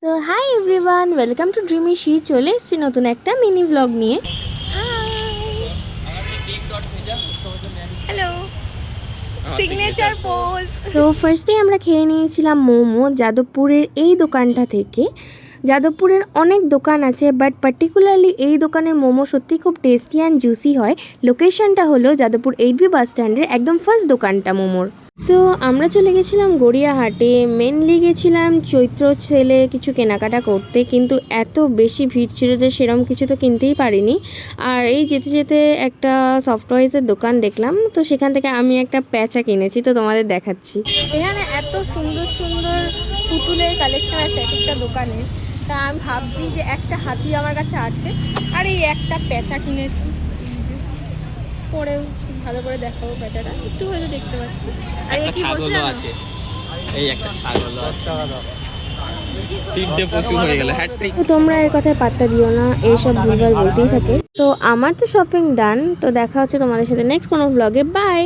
তো hi everyone, welcome to dreamy she. চলে এসেছি নতুন একটা মিনি ব্লগ নিয়ে। Hello, signature pose. তো ফার্স্টে আমরা খেয়ে নিয়েছিলাম মোমো যাদবপুরের এই দোকানটা থেকে। যাদবপুরের অনেক দোকান আছে, বাট পার্টিকুলারলি এই দোকানের মোমো সত্যি খুব টেস্টি অ্যান্ড জুসি হয়। লোকেশনটা হলো যাদবপুর 8B বাস স্ট্যান্ডের একদম ফার্স্ট দোকানটা মোমোর। সো আমরা চলে গেছিলাম গড়িয়াহাটে, মেনলি গেছিলাম চৈত্র সেলে কিছু কেনাকাটা করতে, কিন্তু এত বেশি ভিড় ছিল যে সেরম কিছু তো কিনতেই পারিনি। আর এই যেতে যেতে একটা সফটওয়্যার্সের দোকান দেখলাম, তো সেখান থেকে আমি একটা প্যাঁচা কিনেছি, তো তোমাদের দেখাচ্ছি। এখানে এত সুন্দর সুন্দর পুতুলের কালেকশন আছে এক একটা দোকানে। তা আমি ভাবছি যে একটা হাতি আমার কাছে আছে, আর এই একটা প্যাঁচা কিনেছি। পরেও ভালো করে দেখাবো প্যাঁচাটা, একটু হয়তো দেখতে পাচ্ছি। আর একটা কি ছাগলও আছে, এই একটা ছাগলও আছে, তিনটে পশু হয়ে গেল, হ্যাট্রিক। তো তোমরা এর কথায় পাত্তা দিও না, এইসব ভুলভাল বলতেই থাকে। তো আমার তো শপিং ডান, তো দেখা হচ্ছে তোমাদের সাথে নেক্সট কোনো ভ্লগে। বাই।